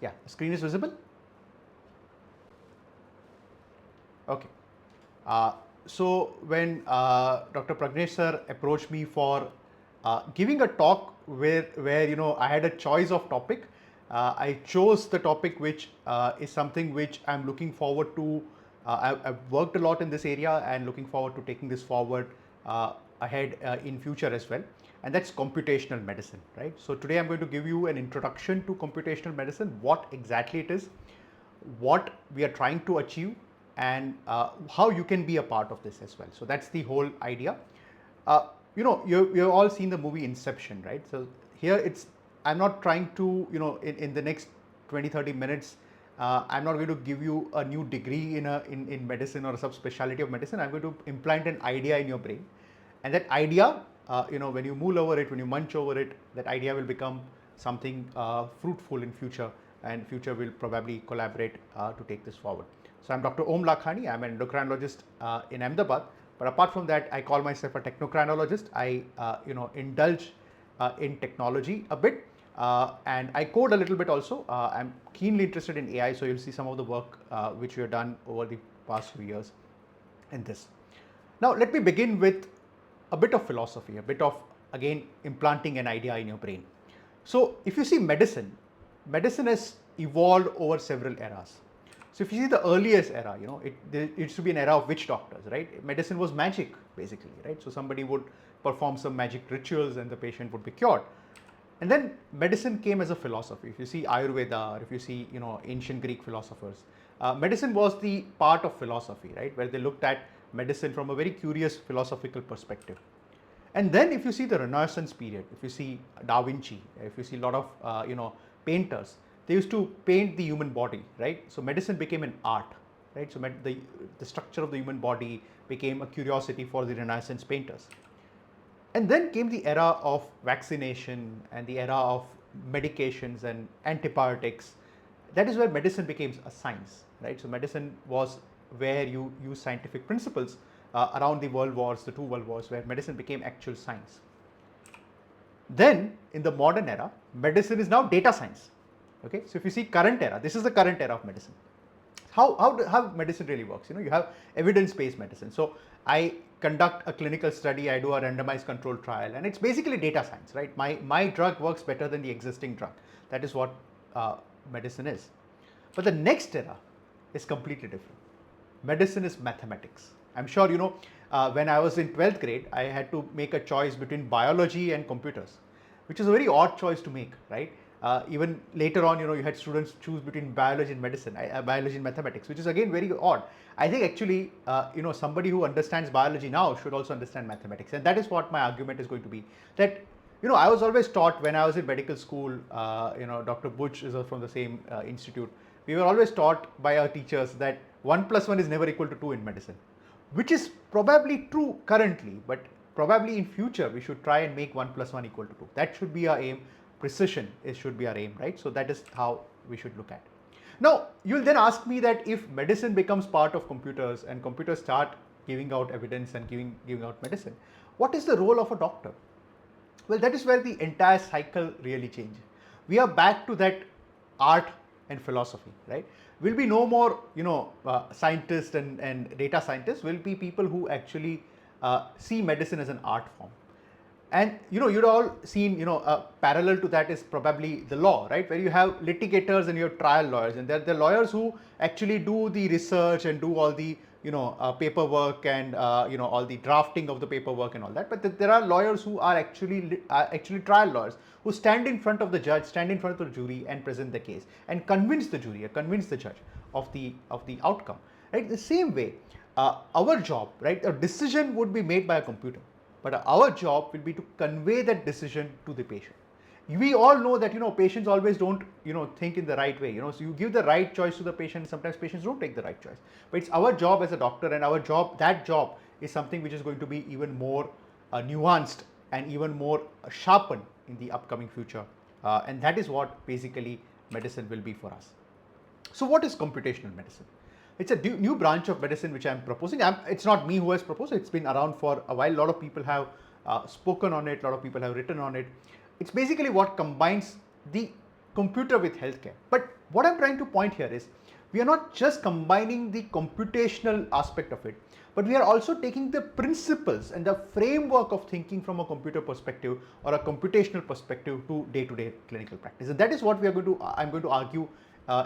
Yeah, the screen is visible? Okay. So when Dr. Pragnesh sir approached me for giving a talk where I had a choice of topic, I chose the topic which is something which I'm looking forward to. I've worked a lot in this area and looking forward to taking this forward ahead in future as well, and that's computational medicine, right? So today I'm going to give you an introduction to computational medicine, what exactly it is, what we are trying to achieve, and how you can be a part of this as well. So that's the whole idea. You've all seen the movie Inception, right? So here I'm not trying to, in the next 20-30 minutes, I'm not going to give you a new degree in medicine or a subspecialty of medicine. I'm going to implant an idea in your brain, and that idea, when you mull over it, when you munch over it, that idea will become something fruitful in future, and future will probably collaborate to take this forward. So I'm Dr. J Lakhani. I'm an endocrinologist in Ahmedabad. But apart from that, I call myself a technocrinologist. I indulge in technology a bit, and I code a little bit also. I'm keenly interested in AI, so you'll see some of the work which we have done over the past few years in this. Now, let me begin with a bit of philosophy, a bit of, again, implanting an idea in your brain. So if you see medicine has evolved over several eras. So if you see the earliest era, it used to be an era of witch doctors, right? Medicine was magic, basically, right? So somebody would perform some magic rituals and the patient would be cured. And then medicine came as a philosophy. If you see Ayurveda, or if you see, ancient Greek philosophers, medicine was the part of philosophy, right? Where they looked at medicine from a very curious philosophical perspective. And then if you see the Renaissance period, if you see Da Vinci, if you see a lot of, painters, they used to paint the human body, right? So medicine became an art, right? So the structure of the human body became a curiosity for the Renaissance painters. And then came the era of vaccination and the era of medications and antibiotics. That is where medicine became a science, right? So medicine was where you use scientific principles around the world wars, the two world wars, where medicine became actual science. Then in the modern era, medicine is now data science. Okay, so if you see current era, this is the current era of medicine. How medicine really works? You have evidence-based medicine. So I conduct a clinical study, I do a randomized control trial, and it's basically data science, right? My drug works better than the existing drug. That is what medicine is. But the next era is completely different. Medicine is mathematics. I'm sure when I was in 12th grade, I had to make a choice between biology and computers, which is a very odd choice to make, right? Even later on, you had students choose between biology and medicine, biology and mathematics, which is again very odd. I think actually, somebody who understands biology now should also understand mathematics, and that is what my argument is going to be. That I was always taught when I was in medical school. Dr. Butch is from the same institute. We were always taught by our teachers that 1 + 1 is never equal to 2 in medicine, which is probably true currently, but probably in future we should try and make 1 + 1 equal to 2. That should be our aim. Precision should be our aim, right? So that is how we should look at. Now, you'll then ask me that if medicine becomes part of computers and computers start giving out evidence and giving out medicine, what is the role of a doctor? Well, that is where the entire cycle really changes. We are back to that art and philosophy, right? Will be no more, scientists and data scientists. Will be people who actually see medicine as an art form. And you'd all seen, parallel to that is probably the law, right? Where you have litigators and you have trial lawyers, and they're the lawyers who actually do the research and do all the paperwork and all the drafting of the paperwork and all that. But there are lawyers who are actually trial lawyers who stand in front of the judge, stand in front of the jury, and present the case and convince the jury or convince the judge of the outcome. Right? The same way, our job, right? A decision would be made by a computer, but our job will be to convey that decision to the patient. We all know that patients always don't think in the right way. So you give the right choice to the patient. Sometimes patients don't take the right choice. But it's our job as a doctor, and that job is something which is going to be even more nuanced and even more sharpened in the upcoming future. And that is what basically medicine will be for us. So what is computational medicine? It's a new branch of medicine which I'm proposing. It's not me who has proposed it. It's been around for a while. A lot of people have spoken on it. A lot of people have written on it. It's basically what combines the computer with healthcare. But what I'm trying to point here is we are not just combining the computational aspect of it, but we are also taking the principles and the framework of thinking from a computer perspective or a computational perspective to day-to-day clinical practice. And that is what I'm going to argue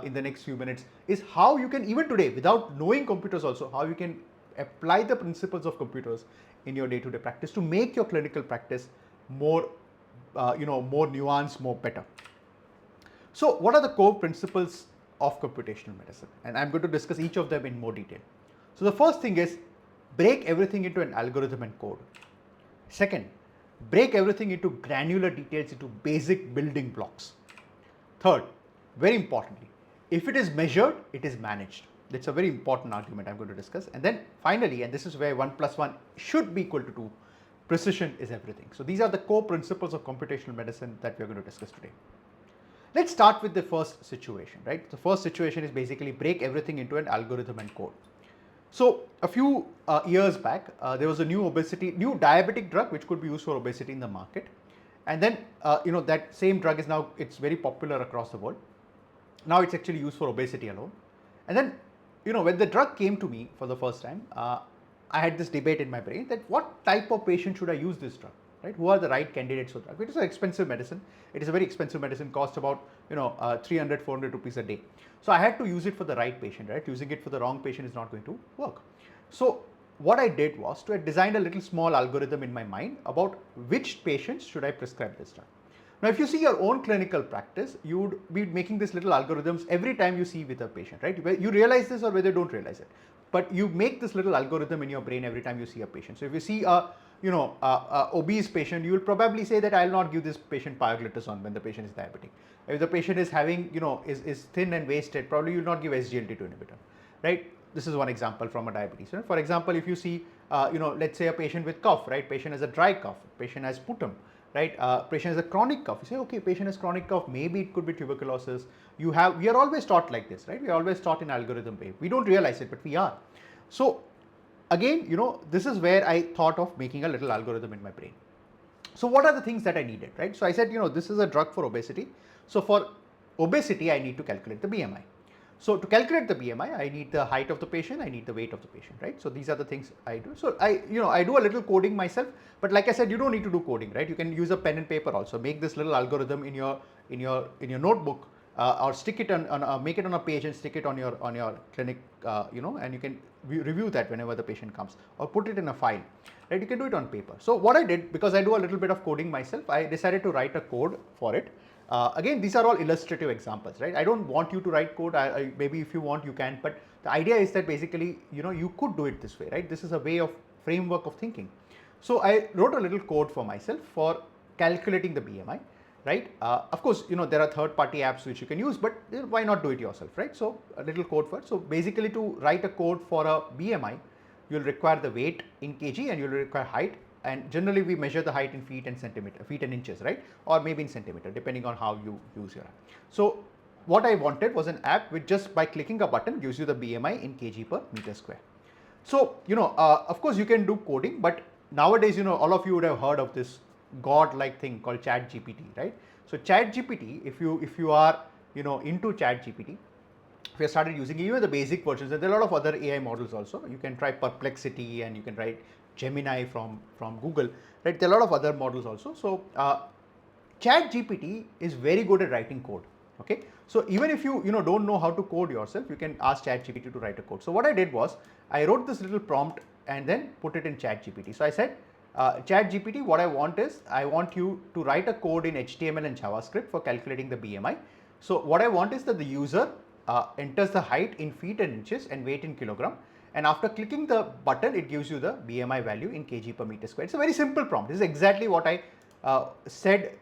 in the next few minutes, is how you can, even today, without knowing computers also, how you can apply the principles of computers in your day-to-day practice to make your clinical practice more, more nuanced, more better. So what are the core principles of computational medicine? And I'm going to discuss each of them in more detail. So the first thing is break everything into an algorithm and code. Second, break everything into granular details, into basic building blocks. Third, very importantly, if it is measured, it is managed. That's a very important argument I'm going to discuss. And then finally, and this is where 1 + 1 should be equal to 2, precision is everything. So these are the core principles of computational medicine that we're going to discuss today. Let's start with the first situation, right? The first situation is basically break everything into an algorithm and code. So a few years back, there was a new diabetic drug which could be used for obesity in the market. And then, that same drug is now, it's very popular across the world. Now it's actually used for obesity alone. And then, when the drug came to me for the first time, I had this debate in my brain that what type of patient should I use this drug, right? Who are the right candidates for drug? It is an expensive medicine. It is a very expensive medicine, costs about, 300, 400 rupees a day. So I had to use it for the right patient, right? Using it for the wrong patient is not going to work. So what I did was to design a little small algorithm in my mind about which patients should I prescribe this drug. Now, if you see your own clinical practice, you would be making these little algorithms every time you see with a patient, right? You realize this or whether you don't realize it, but you make this little algorithm in your brain every time you see a patient. So if you see a obese patient, you will probably say that I'll not give this patient pioglitazone when the patient is diabetic. If the patient is having, is thin and wasted, probably you will not give SGLT2 inhibitor, right? This is one example from a diabetes. Right? For example, if you see, let's say a patient with cough, right? Patient has a dry cough, patient has sputum, right? Patient has a chronic cough. You say, okay, patient has chronic cough, maybe it could be tuberculosis. We are always taught like this, right? We are always taught in algorithm way. We don't realize it, but we are. So again, this is where I thought of making a little algorithm in my brain. So what are the things that I needed, right? So I said, this is a drug for obesity. So for obesity, I need to calculate the BMI. So to calculate the BMI, I need the height of the patient, I need the weight of the patient, right? So these are the things I do. So I do a little coding myself, but like I said, you don't need to do coding, right? You can use a pen and paper also. Make this little algorithm in your notebook, or stick it on make it on a page and stick it on your clinic, and you can review that whenever the patient comes, or put it in a file, right? You can do it on paper. So what I did, because I do a little bit of coding myself, I decided to write a code for it. Again, these are all illustrative examples, right? I don't want you to write code. Maybe if you want, you can. But the idea is that basically, you could do it this way, right? This is a way of framework of thinking. So I wrote a little code for myself for calculating the BMI, right? Of course, there are third-party apps which you can use, but why not do it yourself, right? So a little code for it. So basically, to write a code for a BMI, you'll require the weight in kg and you'll require height. And generally, we measure the height in feet and inches, right? Or maybe in centimeter, depending on how you use your app. So what I wanted was an app which just by clicking a button gives you the BMI in kg per meter square. So, of course, you can do coding, but nowadays, all of you would have heard of this god-like thing called ChatGPT, right? So ChatGPT, if you are, into ChatGPT, if you started using even the basic versions, and there are a lot of other AI models also. You can try Perplexity and you can try Gemini from Google, right? There are a lot of other models also. So ChatGPT is very good at writing code. Okay, so even if you don't know how to code yourself, you can ask ChatGPT to write a code. So what I did was I wrote this little prompt and then put it in ChatGPT. So I said, ChatGPT, what I want is I want you to write a code in HTML and JavaScript for calculating the BMI. So what I want is that the user enters the height in feet and inches and weight in kilogram. And after clicking the button, it gives you the BMI value in kg per meter square. It's a very simple prompt. This is exactly what I said,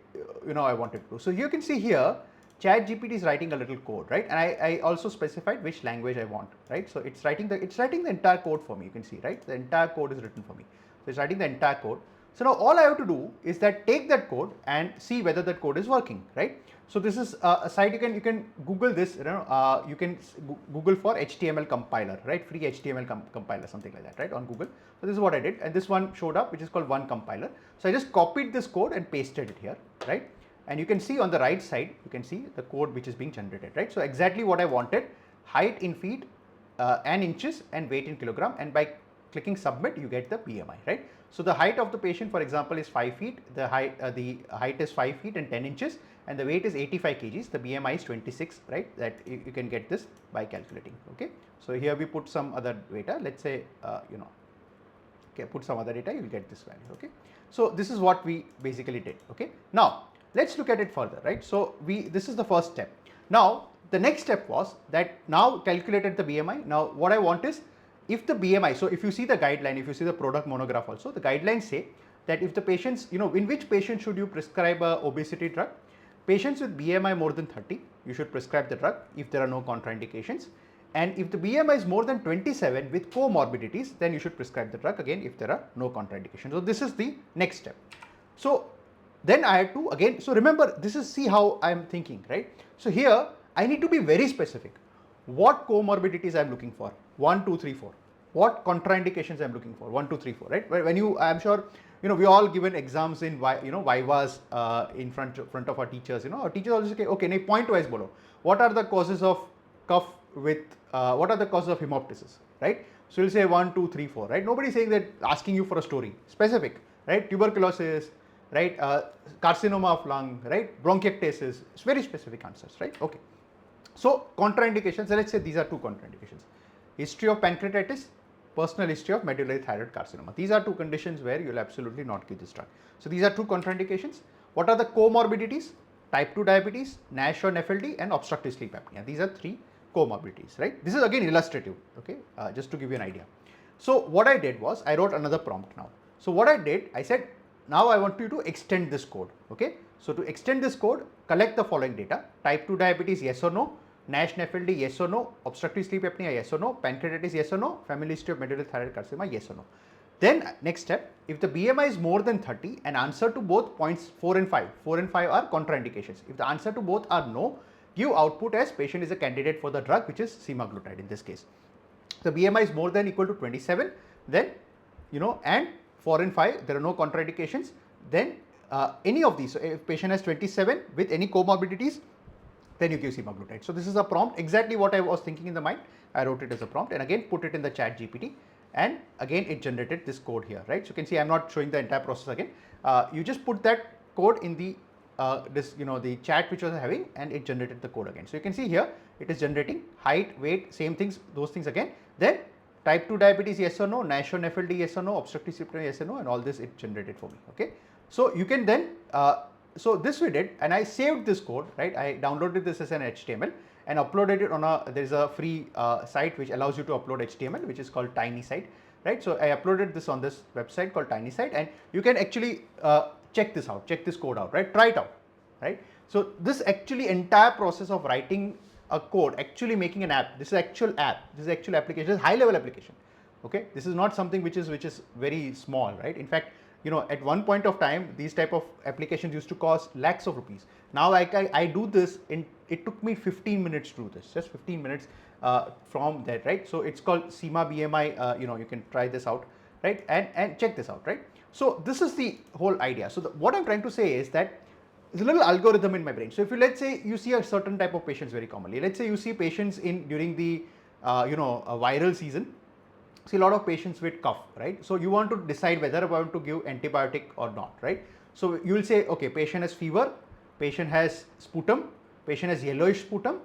I wanted to do. So you can see here, ChatGPT is writing a little code, right? And I also specified which language I want, right? So it's writing the entire code for me. You can see, right? The entire code is written for me. So it's writing the entire code. So now all I have to do is that take that code and see whether that code is working, right? So this is a site you can Google this. You can Google for HTML compiler, right? Free HTML compiler, something like that, right? On Google. So this is what I did, and this one showed up, which is called One Compiler. So I just copied this code and pasted it here, right? and you can see on the right side, you can see the code which is being generated, right? So exactly what I wanted, height in feet and inches and weight in kilogram, and by clicking submit you get the BMI, right? So the height of the patient, for example, is 5 feet, the height is 5 feet and 10 inches, and the weight is 85 kgs, the BMI is 26, right? That you can get this by calculating, okay? So here we put some other data, let's say, okay, put some other data, you will get this value, okay? So this is what we basically did, okay? Now, let's look at it further, right? So this is the first step. Now, the next step was that now calculated the BMI. Now, what I want is, if the BMI, so if you see the guideline, if you see the product monograph also, the guidelines say that if the patients, in which patient should you prescribe a obesity drug? Patients with BMI more than 30, you should prescribe the drug if there are no contraindications. And if the BMI is more than 27 with comorbidities, then you should prescribe the drug again if there are no contraindications. So this is the next step. So then I had to again, so remember, this is, see how I am thinking, right? So here I need to be very specific. What comorbidities I am looking for? 1, 2, 3, 4. What contraindications I am looking for? 1, 2, 3, 4, right? When you, I am sure, we all given exams in, vivas in front of our teachers. Our teachers always say, okay, point wise bolo. What are the causes of cough with, what are the causes of hemoptysis, right? So you'll say 1, 2, 3, 4, right? Nobody is saying that, asking you for a story, specific, right? Tuberculosis, right? Carcinoma of lung, right? Bronchiectasis, it's very specific answers, right? Okay. So contraindications, let's say these are 2 contraindications. History of pancreatitis, personal history of medullary thyroid carcinoma. These are 2 conditions where you will absolutely not give this drug. So these are 2 contraindications. What are the comorbidities? Type 2 diabetes, NASH or NAFLD, and obstructive sleep apnea. These are 3 comorbidities, right? This is again illustrative, okay, just to give you an idea. So what I did was, I wrote another prompt now. So what I did, I said, now I want you to extend this code, okay? So to extend this code, collect the following data: type 2 diabetes, yes or no; NASH, NAFLD, yes or no; obstructive sleep apnea, yes or no; pancreatitis, yes or no; family history of medullary thyroid carcinoma, yes or no. Then next step, if the BMI is more than 30 and answer to both points 4 and 5, 4 and 5 are contraindications. If the answer to both are no, give output as patient is a candidate for the drug, which is semaglutide in this case. The BMI is more than equal to 27, then, and 4 and 5, there are no contraindications, then any of these, so if patient has 27 with any comorbidities, then you give semaglutide. So this is a prompt, exactly what I was thinking in the mind. I wrote it as a prompt and again put it in the chat GPT, and again it generated this code here, right? So you can see I'm not showing the entire process again. You just put that code in the the chat which was having, and it generated the code again. So you can see here it is generating height, weight, same things, those things again. Then type 2 diabetes, yes or no; NASH or NAFLD, yes or no; obstructive sleep apnea, yes or no, and all this it generated for me, okay? So you can then, so this we did, and I saved this code, right? I downloaded this as an HTML and uploaded it on there is a free site which allows you to upload HTML, which is called Tiny Site, right? So I uploaded this on this website called Tiny Site, and you can actually check this out, check this code out, right? Try it out, right? So this actually entire process of writing a code, actually making an app, this is actual app, this is actual application, this is high level application, okay? This is not something which is very small, right? In fact, at one point of time, these type of applications used to cost lakhs of rupees. Now I do this it took me 15 minutes to do this, just 15 minutes from that, right? So it's called SEMA BMI, you can try this out, right? And check this out, right? So this is the whole idea. So what I'm trying to say is that there's a little algorithm in my brain. So if you, let's say you see a certain type of patients very commonly, let's say you see patients during the a viral season, see a lot of patients with cough, right? So you want to decide whether I want to give antibiotic or not, right? So you will say, okay, patient has fever, patient has sputum, patient has yellowish sputum,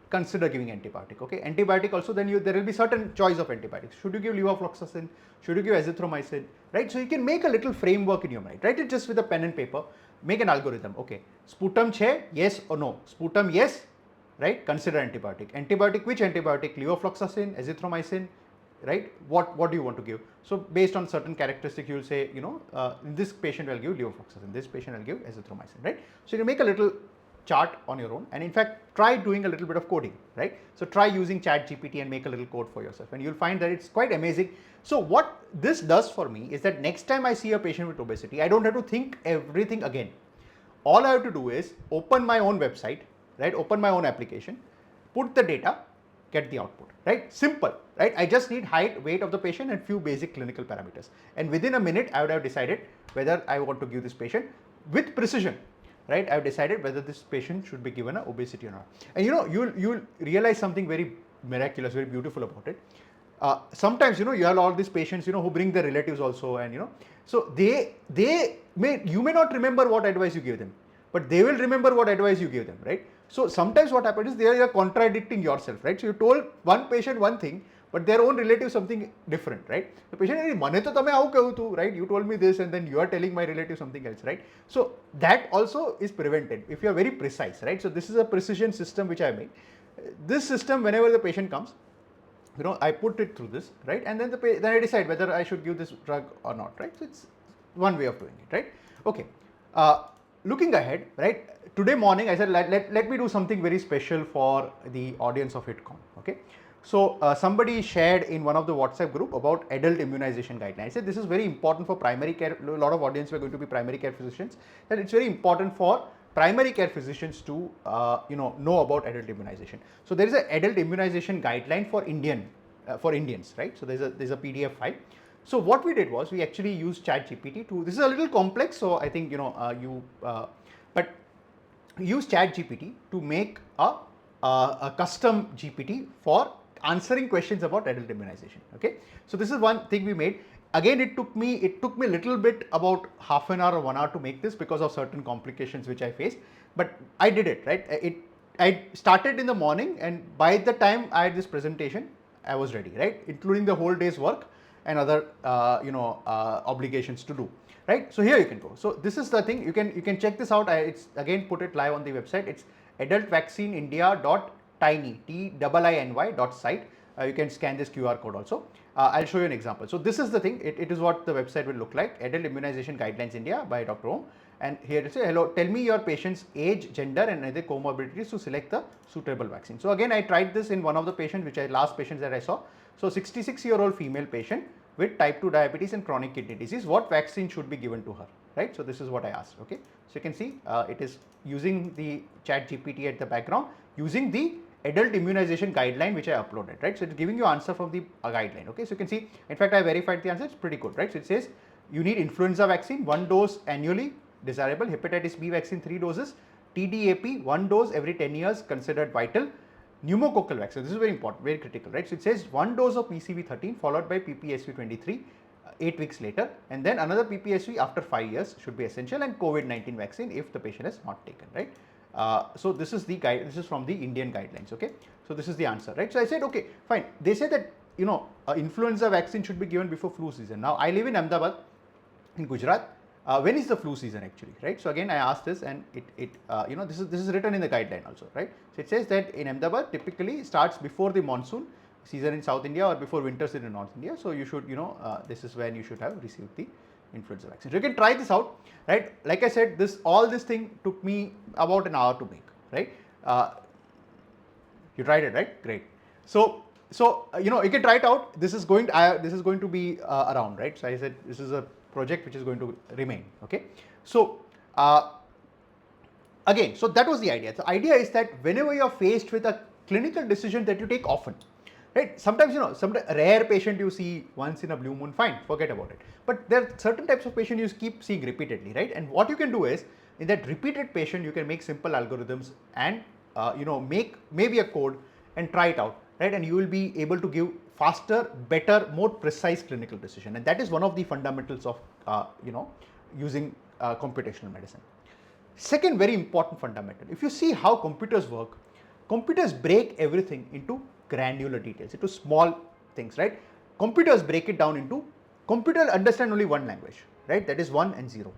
consider giving antibiotic, okay? Antibiotic also, then there will be certain choice of antibiotics. Should you give levofloxacin? Should you give azithromycin, right? So you can make a little framework in your mind, write it just with a pen and paper, make an algorithm, okay? Sputum che, yes or no? Sputum yes, right? Consider antibiotic. Antibiotic, which antibiotic? Levofloxacin, azithromycin, right? What do you want to give? So based on certain characteristics, you will say, this patient will give levofloxacin, this patient will give azithromycin, right? So you make a little chart on your own, and in fact try doing a little bit of coding, right? So try using chat GPT and make a little code for yourself, and you'll find that it's quite amazing. So what this does for me is that next time I see a patient with obesity, I don't have to think everything again. All I have to do is open my own website, right? Open my own application, put the data, get the output, right? Simple, right? I just need height, weight of the patient and few basic clinical parameters. And within a minute, I would have decided whether I want to give this patient with precision. right, I've decided whether this patient should be given a obesity or not. And you'll realize something very miraculous, very beautiful about it. Sometimes you have all these patients who bring their relatives also, and so you may not remember what advice you gave them, but they will remember what advice you gave them, right? So sometimes what happens is they are contradicting yourself, right? So you told one patient one thing, but their own relative something different, right? The patient, right? You told me this, and then you are telling my relative something else, right? So that also is prevented if you are very precise, right? So this is a precision system which I made. This system, whenever the patient comes, I put it through this, right? And then then I decide whether I should give this drug or not, right? So it's one way of doing it, right? Okay. Looking ahead, right? Today morning, I said, let me do something very special for the audience of HitCon, okay? So somebody shared in one of the WhatsApp group about adult immunization guidelines. I said this is very important for primary care. A lot of audience were going to be primary care physicians, and it's very important for primary care physicians to know about adult immunization. So there is an adult immunization guideline for Indians, right? So there's a PDF file. So what we did was we actually used ChatGPT to. This is a little complex, so I think but use ChatGPT to make a custom GPT for answering questions about adult immunization. Okay, so this is one thing we made. Again, it took me a little bit about half an hour or 1 hour to make this because of certain complications which I faced, but I did it, right? I started in the morning, and by the time I had this presentation, I was ready, right? Including the whole day's work and other obligations to do, right? So here you can go. So this is the thing. You can check this out. It's again put it live on the website. It's adultvaccineindia.tiny.site. You can scan this QR code also. I'll show you an example. So this is the thing. It is what the website will look like. Adult Immunization Guidelines India by Dr. Om. And here it says, hello, tell me your patient's age, gender and other comorbidities to select the suitable vaccine. So again, I tried this in one of the patients, last patients that I saw. So 66-year-old female patient with type 2 diabetes and chronic kidney disease, what vaccine should be given to her, right? So this is what I asked, okay? So you can see it is using the ChatGPT at the background, using the adult immunization guideline which I uploaded, right? So it's giving you answer from the guideline, okay? So you can see, in fact, I verified the answer, it's pretty good, right? So it says you need influenza vaccine, 1 dose annually, desirable, hepatitis B vaccine 3 doses, TDAP 1 dose every 10 years considered vital, pneumococcal vaccine, this is very important, very critical, right? So it says 1 dose of PCV13 followed by PPSV 23 8 weeks later, and then another PPSV after 5 years should be essential, and COVID-19 vaccine if the patient has not taken, right? So this is the guide. This is from the Indian guidelines. Okay, so this is the answer, right? So I said, okay, fine. They said that influenza vaccine should be given before flu season. Now I live in Ahmedabad, in Gujarat. When is the flu season actually, right? So again, I asked this, and this is written in the guideline also, right? So it says that in Ahmedabad typically starts before the monsoon season in South India or before winter season in North India. So you should, this is when you should have received the influenza vaccine. So you can try this out, right? Like I said, all this thing took me about an hour to make, right? You tried it, right? Great. So you can try it out. This is going to be around, right? So I said this is a project which is going to remain. Okay. So again, so that was the idea. The idea is that whenever you are faced with a clinical decision that you take often, right? Sometimes, some rare patient you see once in a blue moon, fine, forget about it. But there are certain types of patient you keep seeing repeatedly, right? And what you can do is, in that repeated patient, you can make simple algorithms and, make maybe a code and try it out, right? And you will be able to give faster, better, more precise clinical decision. And that is one of the fundamentals of, using computational medicine. Second very important fundamental, if you see how computers work, computers break everything into granular details, into small things, right? Computers break it down into, computers understand only one language, right? That is 1 and 0,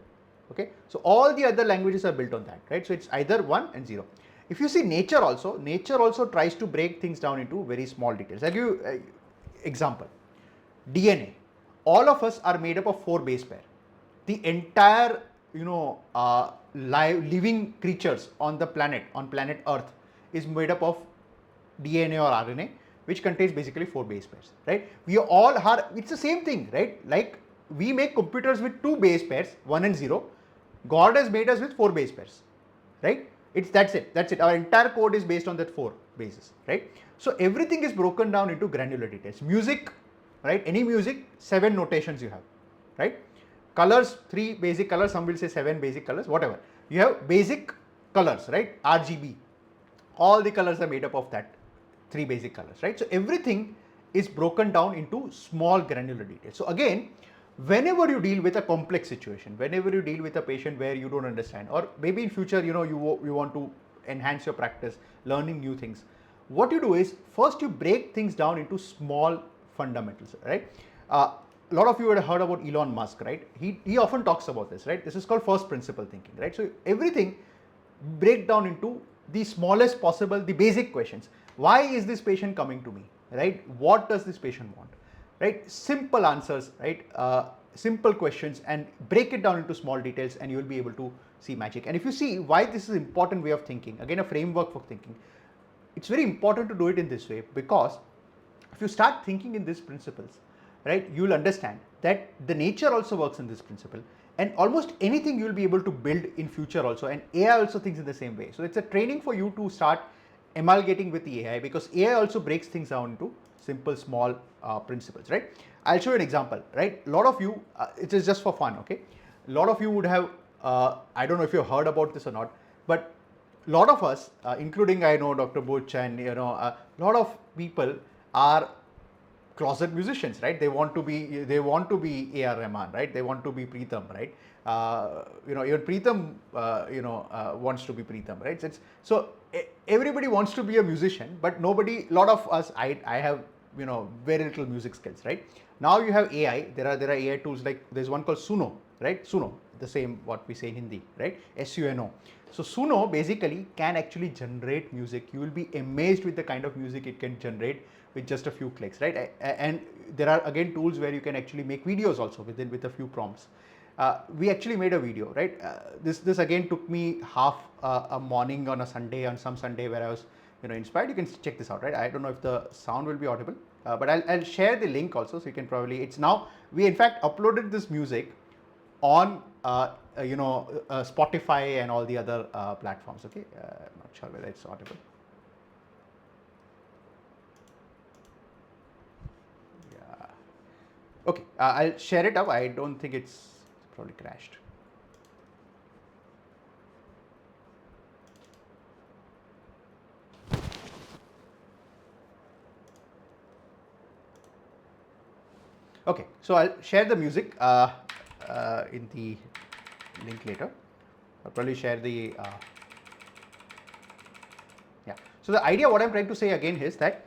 okay? So all the other languages are built on that, right? So it's either 1 and 0. If you see nature also tries to break things down into very small details. I'll give you an example. DNA. All of us are made up of 4 base pair. The entire, living creatures on the planet, on planet Earth, is made up of DNA or RNA, which contains basically 4 base pairs, right? We all are, it's the same thing, right? Like we make computers with 2 base pairs, 1 and 0. God has made us with 4 base pairs, right? That's it. Our entire code is based on that 4 bases, right? So everything is broken down into granular details. Music, right? Any music, 7 notations you have, right? Colors, 3 basic colors, some will say 7 basic colors, whatever. You have basic colors, right? RGB. All the colors are made up of that 3 basic colors, right? So everything is broken down into small granular details. So again, whenever you deal with a complex situation, whenever you deal with a patient where you don't understand, or maybe in future, you want to enhance your practice, learning new things, what you do is first you break things down into small fundamentals, right? A lot of you would have heard about Elon Musk, right? He often talks about this, right? This is called first principle thinking, right? So everything break down into the smallest possible, the basic questions. Why is this patient coming to me, right? What does this patient want, right? Simple answers, right? Simple questions, and break it down into small details, and you will be able to see magic. And if you see why this is an important way of thinking, again a framework for thinking, it's very important to do it in this way, because if you start thinking in these principles, right, you will understand that the nature also works in this principle, and almost anything you will be able to build in future also, and AI also thinks in the same way. So it's a training for you to start amalgamating with the AI, because AI also breaks things down into simple small principles, right? I'll show you an example, right? A lot of you, it is just for fun, okay? A lot of you would have, I don't know if you've heard about this or not, but a lot of us, including I know Dr. Butch, and a lot of people are closet musicians, right? They want to be A.R. Rahman, right? They want to be Preetham, right? Even Preetham, wants to be Preetham, right? Everybody wants to be a musician, but nobody. A lot of us, I have very little music skills, right? Now you have AI. There are AI tools, like there's one called Suno, right? Suno, the same what we say in Hindi, right? SUNO. So Suno basically can actually generate music. You will be amazed with the kind of music it can generate with just a few clicks, right? And there are again tools where you can actually make videos also with a few prompts. We actually made a video, right? This again took me half a morning on some Sunday where I was inspired. You can check this out, right? I don't know if the sound will be audible, but I'll share the link also, so you can probably. It's now, we in fact uploaded this music on Spotify and all the other platforms. Okay, I'm not sure whether it's audible. Yeah. Okay, I'll share it up. I don't think it's probably crashed. Okay, so I'll share the music in the link later. I'll probably share the yeah. So the idea, what I'm trying to say again is that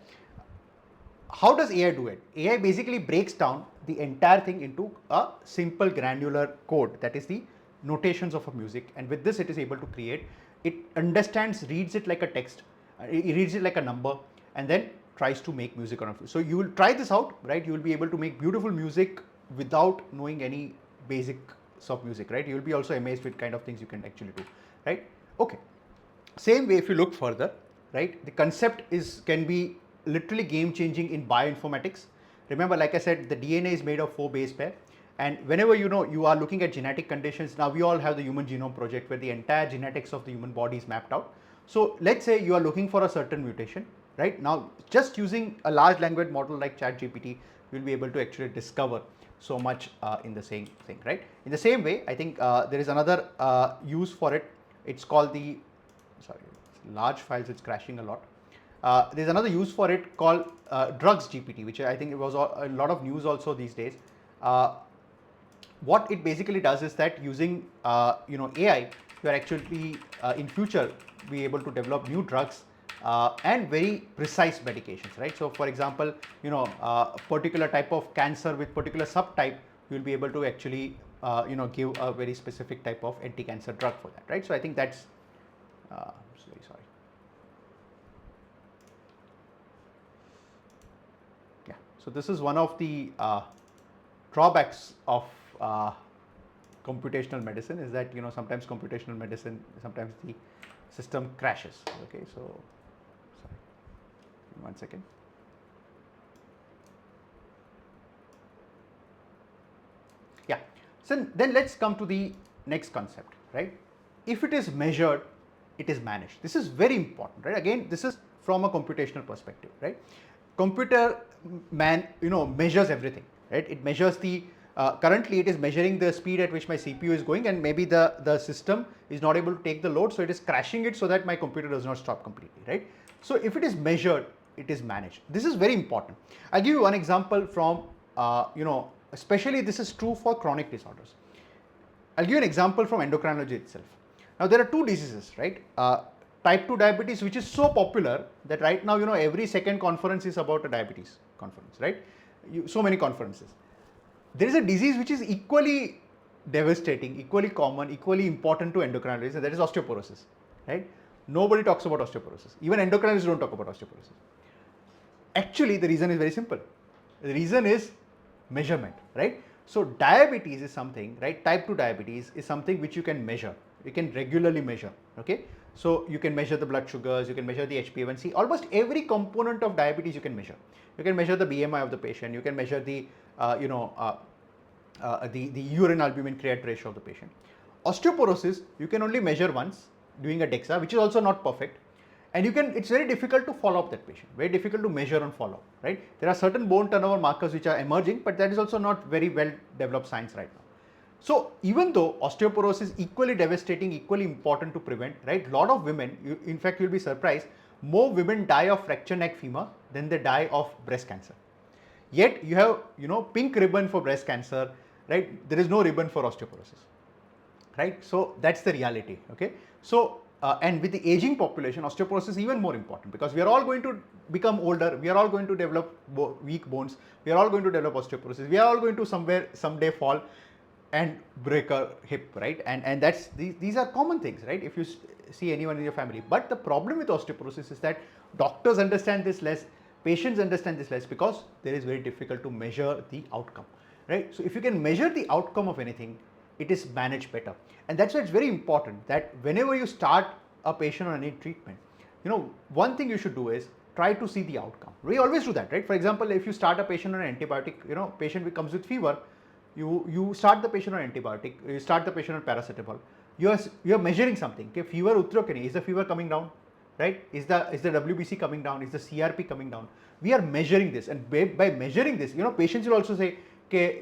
how does AI do it? AI basically breaks down the entire thing into a simple granular code, that is the notations of a music, and with this it is able to create. It understands, reads it like a text, it reads it like a number, and then tries to make music on it. So you will try this out, right? You will be able to make beautiful music without knowing any basics of music, right? You will be also amazed with kind of things you can actually do, right? Okay. Same way, if you look further, right, the concept can be literally game changing in bioinformatics. Remember, like I said, the DNA is made of 4 base pair, and whenever you are looking at genetic conditions, now we all have the Human Genome Project where the entire genetics of the human body is mapped out. So let's say you are looking for a certain mutation, right? Now just using a large language model like ChatGPT, you will be able to actually discover so much in the same thing, right? In the same way, I think there is another use for it. It's called the, sorry, large files, it's crashing a lot. There's another use for it called drugs GPT, which I think it was a lot of news also these days. What it basically does is that using AI, you are actually in future be able to develop new drugs and very precise medications, right? So for example, a particular type of cancer with particular subtype, you will be able to actually give a very specific type of anti-cancer drug for that, right? So I think that's very sorry. Yeah, so this is one of the drawbacks of computational medicine, is that sometimes computational medicine, sometimes the system crashes. Okay, so sorry, 1 second. Yeah, so then let's come to the next concept, right? If it is measured, it is managed. This is very important, right? Again, this is from a computational perspective, right? Computer measures everything, right? It measures the Currently it is measuring the speed at which my CPU is going, and maybe the system is not able to take the load, so it is crashing it so that my computer does not stop completely, right? So if it is measured, it is managed. This is very important. I'll give you one example from, especially this is true for chronic disorders. I'll give you an example from endocrinology itself. Now there are two diseases, right? Type 2 diabetes, which is so popular that right now, every second conference is about a diabetes conference, right? So many conferences. There is a disease which is equally devastating, equally common, equally important to endocrinologists, and that is osteoporosis, right? Nobody talks about osteoporosis. Even endocrinologists don't talk about osteoporosis. Actually, the reason is very simple. The reason is measurement, right? So diabetes is something, right? Type 2 diabetes is something which you can measure. You can regularly measure, okay? So you can measure the blood sugars, you can measure the HbA1c, almost every component of diabetes you can measure. You can measure the BMI of the patient, you can measure the, the urine albumin create ratio of the patient. Osteoporosis, you can only measure once doing a DEXA, which is also not perfect. And it's very difficult to follow up that patient, very difficult to measure and follow, right? There are certain bone turnover markers which are emerging, but that is also not very well developed science right now. So even though osteoporosis is equally devastating, equally important to prevent, right? A lot of women, in fact, you'll be surprised, more women die of fracture neck femur than they die of breast cancer. Yet you have, pink ribbon for breast cancer, right? There is no ribbon for osteoporosis, right? So that's the reality, okay? So, and with the aging population, osteoporosis is even more important because we are all going to become older, we are all going to develop weak bones, we are all going to develop osteoporosis, we are all going to someday fall and break a hip, right? And that's these are common things, right? If you see anyone in your family. But the problem with osteoporosis is that doctors understand this less, patients understand this less because there is very difficult to measure the outcome, right? So if you can measure the outcome of anything, it is managed better. And that's why it's very important that whenever you start a patient on any treatment, one thing you should do is try to see the outcome. We always do that, right? For example, if you start a patient on an antibiotic, patient comes with fever, you start the patient on antibiotic, you start the patient on paracetamol, you are measuring something. Okay, fever utro ke nahi, is the fever coming down, right? Is the WBC coming down? Is the CRP coming down? We are measuring this, and by measuring this, patients will also say, okay,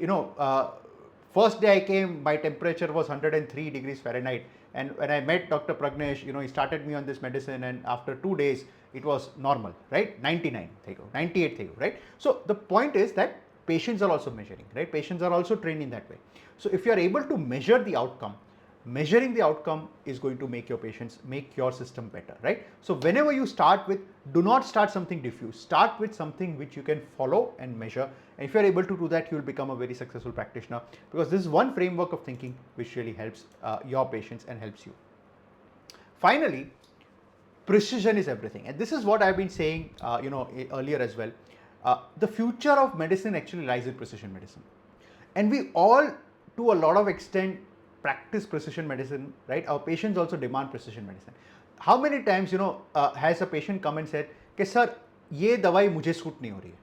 first day I came, my temperature was 103 degrees Fahrenheit, and when I met Dr. Pragnesh, he started me on this medicine, and after 2 days it was normal, right? 99 thego, 98 thego, right? So the point is that patients are also measuring, right? Patients are also trained in that way. So if you are able to measure the outcome, measuring the outcome is going to make your system better, right? So whenever you start with, do not start something diffuse, start with something which you can follow and measure. And if you are able to do that, you will become a very successful practitioner, because this is one framework of thinking which really helps your patients and helps you. Finally, precision is everything. And this is what I've been saying, earlier as well. The future of medicine actually lies in precision medicine. And we all, to a lot of extent, practice precision medicine, right? Our patients also demand precision medicine. How many times, has a patient come and said, "Okay, sir, ye dawai mujhe suit nahi ho rahi hai,"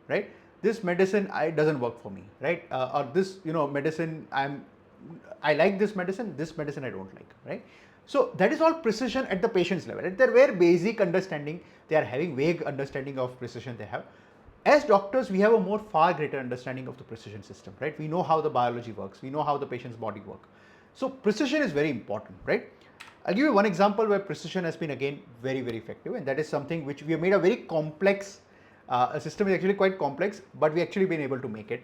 right? This medicine doesn't work for me, right? Or this, medicine, I like this medicine I don't like, right? So that is all precision at the patient's level. At their very basic understanding, they are having vague understanding of precision they have. As doctors, we have a far greater understanding of the precision system, right? We know how the biology works, we know how the patient's body works. So precision is very important, right? I'll give you one example where precision has been again very, very effective, and that is something which we have made a very complex, a system is actually quite complex, but we actually been able to make it.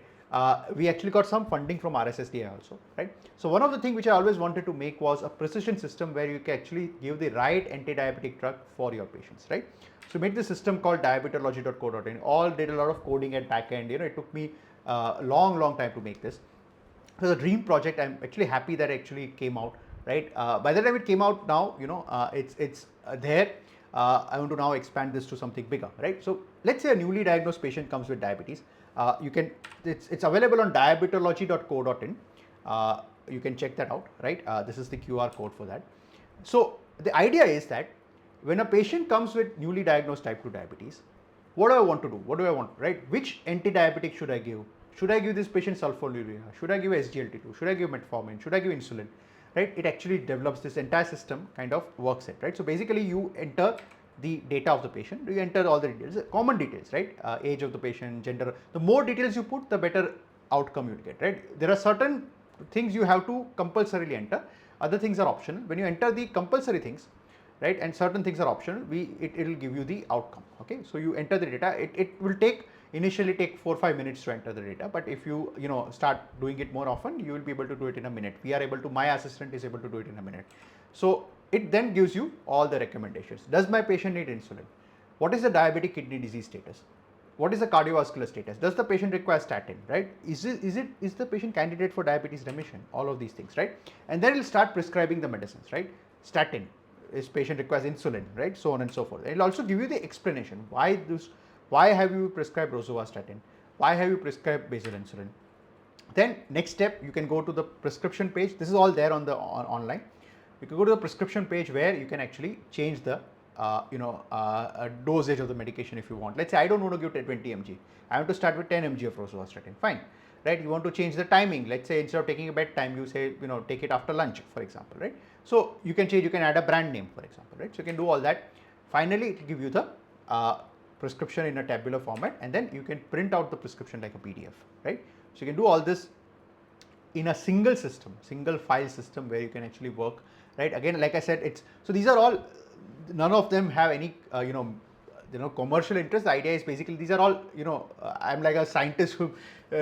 We actually got some funding from RSSDI also, right? So one of the things which I always wanted to make was a precision system where you can actually give the right anti-diabetic drug for your patients, right? So made this system called diabetology.co.in. All did a lot of coding at back end. It took me a long time to make this. It was a dream project. I'm actually happy that it actually came out, right? By the time it came out now, it's there. I want to now expand this to something bigger, right? So let's say a newly diagnosed patient comes with diabetes. It's available on diabetology.co.in. You can check that out, right? This is the QR code for that. So the idea is that when a patient comes with newly diagnosed type 2 diabetes, what do I want to do? What do I want, right? Which anti-diabetic should I give? Should I give this patient sulfonylurea? Should I give SGLT2? Should I give metformin? Should I give insulin? Right? It actually develops this entire system, kind of works it, right? So basically you enter the data of the patient, you enter all the details, common details, right? Age of the patient, gender. The more details you put, the better outcome you'll get, right? There are certain things you have to compulsorily enter, other things are optional. When you enter the compulsory things, right, and certain things are optional, it will give you the outcome. Okay, so you enter the data. It will initially take 4-5 minutes to enter the data, but if you start doing it more often, you will be able to do it in a minute. My assistant is able to do it in a minute. So it then gives you all the recommendations. Does my patient need insulin? What is the diabetic kidney disease status? What is the cardiovascular status? Does the patient require statin, right? Is the patient candidate for diabetes remission? All of these things, right? And then it will start prescribing the medicines, right? Statin, is patient requires insulin, right? So on and so forth. It will also give you the explanation. Why have you prescribed rosuvastatin? Why have you prescribed basal insulin? Then next step, you can go to the prescription page. This is all there on the online. You can go to the prescription page where you can actually change the dosage of the medication if you want. Let's say I don't want to give 20 mg. I want to start with 10 mg of rosuvastatin. Fine, right? You want to change the timing. Let's say instead of taking a bedtime, you say take it after lunch, for example, right? So you can change. You can add a brand name, for example, right? So you can do all that. Finally, it will give you the prescription in a tabular format, and then you can print out the prescription like a PDF, right? So you can do all this in a single system, single file system where you can actually work, right? Again, like I said, so these are all, none of them have any commercial interest. The idea is basically these are all I'm like a scientist who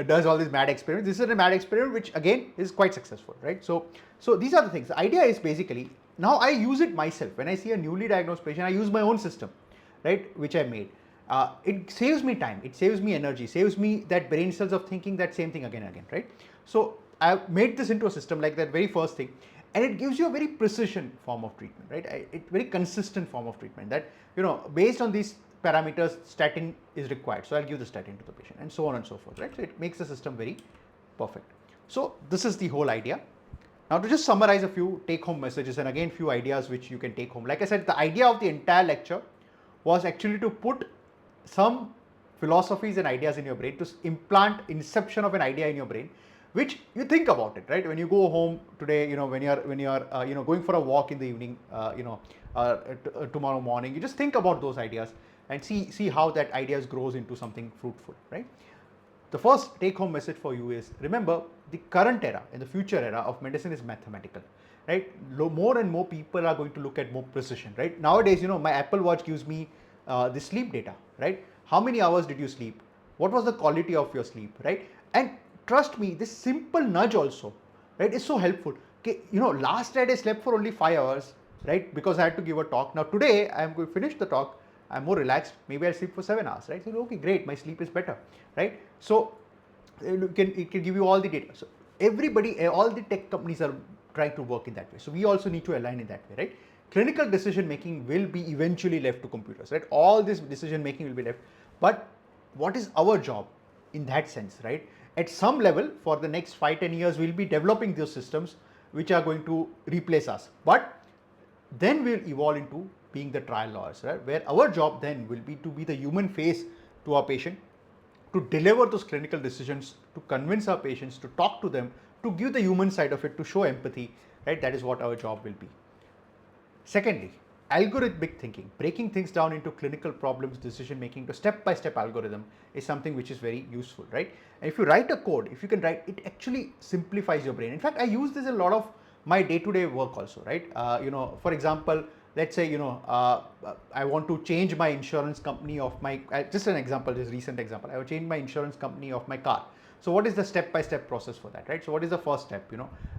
does all these mad experiments. This is a mad experiment which again is quite successful, right? So these are the things. The idea is basically now I use it myself. When I see a newly diagnosed patient, I use my own system, right, which I made. It saves me time, it saves me energy, saves me that brain cells of thinking that same thing again and again, right? So I've made this into a system like that very first thing, and it gives you a very precision form of treatment, right? Very consistent form of treatment that based on these parameters, statin is required, so I'll give the statin to the patient, and so on and so forth, right? So it makes the system very perfect. So this is the whole idea. Now to just summarize a few take-home messages and again few ideas which you can take home. Like I said, the idea of the entire lecture was actually to put some philosophies and ideas in your brain, to implant inception of an idea in your brain, which you think about it, right? When you go home today, when you're going for a walk in the evening, tomorrow morning, you just think about those ideas and see how that ideas grows into something fruitful, right? The first take-home message for you is, remember, the current era and the future era of medicine is mathematical, right? More and more people are going to look at more precision, right? Nowadays, my Apple Watch gives me the sleep data, right? How many hours did you sleep? What was the quality of your sleep, right? And trust me, this simple nudge also, right, is so helpful. Okay, last night I slept for only 5 hours, right, because I had to give a talk. Now today I am going to finish the talk, I'm more relaxed, maybe I'll sleep for 7 hours, right? So okay, great, my sleep is better, right? So it can give you all the data. So everybody, all the tech companies are trying to work in that way. So we also need to align in that way, right? Clinical decision making will be eventually left to computers, right? All this decision making will be left. But what is our job in that sense, right? At some level, for the next 5-10 years, we'll be developing those systems which are going to replace us. But then we'll evolve into being the trial lawyers, right? Where our job then will be to be the human face to our patient, to deliver those clinical decisions, to convince our patients, to talk to them, to give the human side of it, to show empathy, right? That is what our job will be. Secondly, algorithmic thinking, breaking things down into clinical problems, decision making to step-by-step algorithm is something which is very useful, right? And if you write a code, if you can write, it actually simplifies your brain. In fact, I use this in a lot of my day-to-day work also, right? For example, let's say, I want to change my insurance company of my, just an example, this recent example, I will change my insurance company of my car. So what is the step-by-step process for that, right? So what is the first step,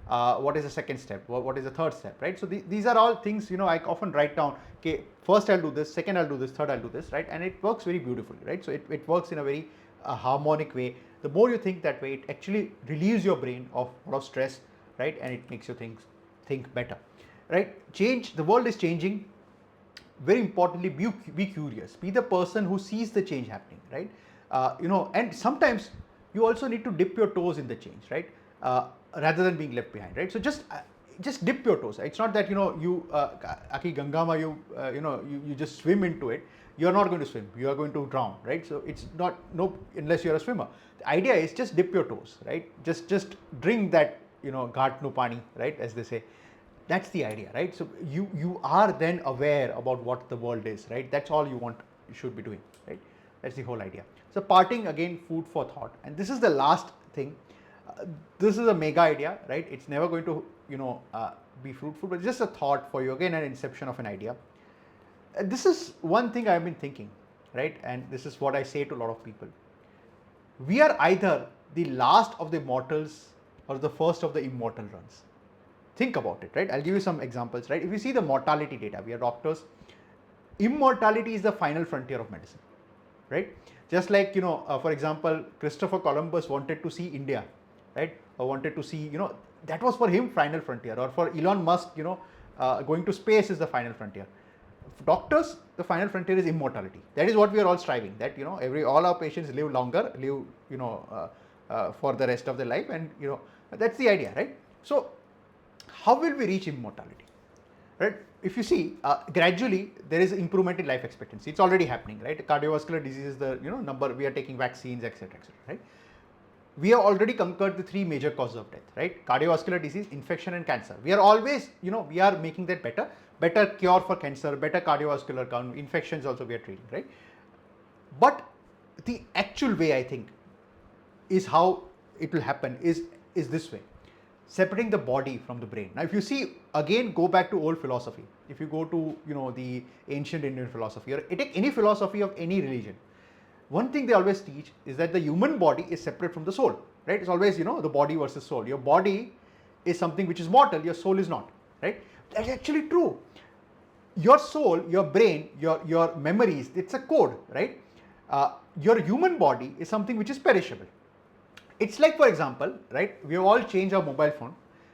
what is the second step, what is the third step, right? So these are all things, I often write down, okay, first I'll do this, second I'll do this, third I'll do this, right? And it works very beautifully, right? So it works in a very harmonic way. The more you think that way, it actually relieves your brain of a lot of stress, right? And it makes you think better, right? Change, the world is changing. Very importantly, be curious, be the person who sees the change happening, right? And sometimes you also need to dip your toes in the change, right? Rather than being left behind, right? So just dip your toes. It's not that you Aki Gangama, you just swim into it. You're not going to swim. You are going to drown, right? So it's not unless you're a swimmer. The idea is just dip your toes, right? Just drink that ghat no pani, right? As they say. That's the idea, right? So you are then aware about what the world is, right? That's all you should be doing, right? That's the whole idea. So parting, again, food for thought. And this is the last thing. This is a mega idea, right? It's never going to, be fruitful, but it's just a thought for you, again, an inception of an idea. This is one thing I've been thinking, right? And this is what I say to a lot of people. We are either the last of the mortals or the first of the immortal runs. Think about it, right? I'll give you some examples, right? If you see the mortality data, we are doctors. Immortality is the final frontier of medicine, right? Just like, for example, Christopher Columbus wanted to see India, right? Or wanted to see, that was for him final frontier. Or for Elon Musk, going to space is the final frontier. For doctors, the final frontier is immortality. That is what we are all striving. That all our patients live longer, live for the rest of their life, and that's the idea, right? So, how will we reach immortality? Right? If you see, gradually there is improvement in life expectancy. It's already happening, right? Cardiovascular disease is the number. We are taking vaccines, etc., etc., right? We have already conquered the three major causes of death, right? Cardiovascular disease, infection, and cancer. We are always, we are making that better. Better cure for cancer, better cardiovascular count, infections also we are treating, right? But the actual way, I think, is how it will happen is this way. Separating the body from the brain. Now, if you see, again, go back to old philosophy. If you go to, the ancient Indian philosophy, or take any philosophy of any religion, one thing they always teach is that the human body is separate from the soul, right? It's always, the body versus soul. Your body is something which is mortal, your soul is not, right? That's actually true. Your soul, your brain, your memories, it's a code, right? Your human body is something which is perishable. It's like, for example, right, we have all changed our mobile phone,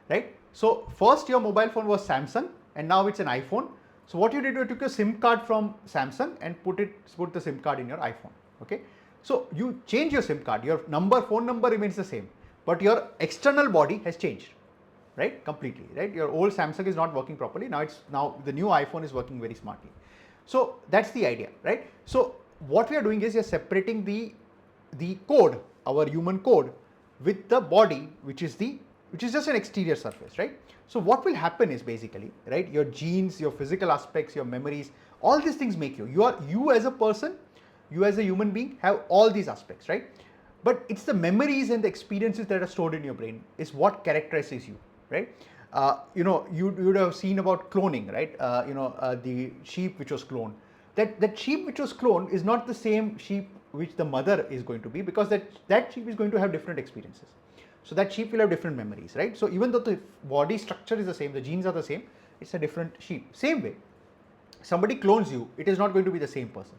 right? So first your mobile phone was Samsung and now it's an iPhone. So what you did, you took a SIM card from Samsung and put the SIM card in your iPhone, okay? So you change your SIM card, your phone number remains the same, but your external body has changed, right? Completely, right? Your old Samsung is not working properly. Now the new iPhone is working very smartly. So that's the idea, right? So what we are doing is you're separating the code, our human code, with the body, which is just an exterior surface, right? So what will happen is basically, right, your genes, your physical aspects, your memories, all these things make you. You as a person, you as a human being have all these aspects, right? But it's the memories and the experiences that are stored in your brain is what characterizes you, right? You would have seen about cloning, right? The sheep which was cloned. That sheep which was cloned is not the same sheep which the mother is going to be, because that sheep is going to have different experiences. So that sheep will have different memories, right? So even though the body structure is the same, the genes are the same, it's a different sheep. Same way, somebody clones you, it is not going to be the same person.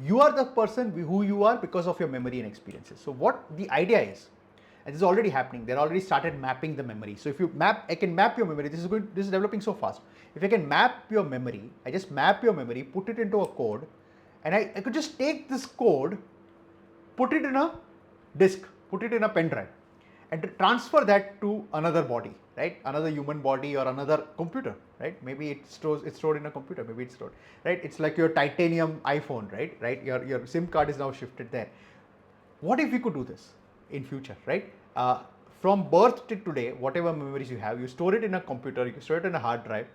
You are the person who you are because of your memory and experiences. So what the idea is, and this is already happening, they're already started mapping the memory. So if you I can map your memory, this is developing so fast. If I can map your memory, I just map your memory, put it into a code, and I could just take this code, put it in a disk, put it in a pen drive, and transfer that to another body, right? Another human body or another computer, right? Maybe it's stored in a computer, maybe it's stored, right? It's like your titanium iPhone, right? Your SIM card is now shifted there. What if we could do this in future, right? From birth to today, whatever memories you have, you store it in a computer, you store it in a hard drive,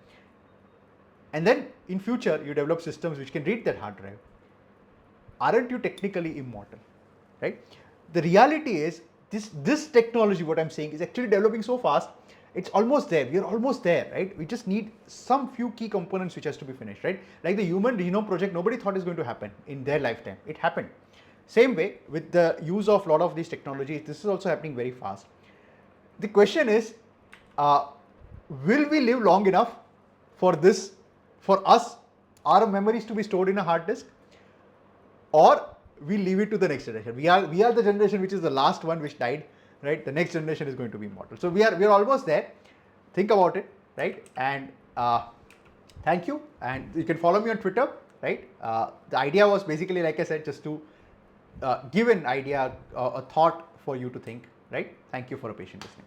and then in future you develop systems which can read that hard drive. Aren't you technically immortal, right? The reality is this technology, what I'm saying, is actually developing so fast. It's almost there. We are almost there, right? We just need some few key components which has to be finished, right? Like the Human Genome Project, nobody thought is going to happen in their lifetime. It happened. Same way with the use of a lot of these technologies, this is also happening very fast. The question is, will we live long enough for us, our memories to be stored in a hard disk, or we leave it to the next generation? We are the generation which is the last one which died, right? The next generation is going to be immortal. So we are almost there. Think about it, right? And thank you. And you can follow me on Twitter, right? The idea was basically, like I said, just to give an idea, a thought for you to think, right? Thank you for a patient listening.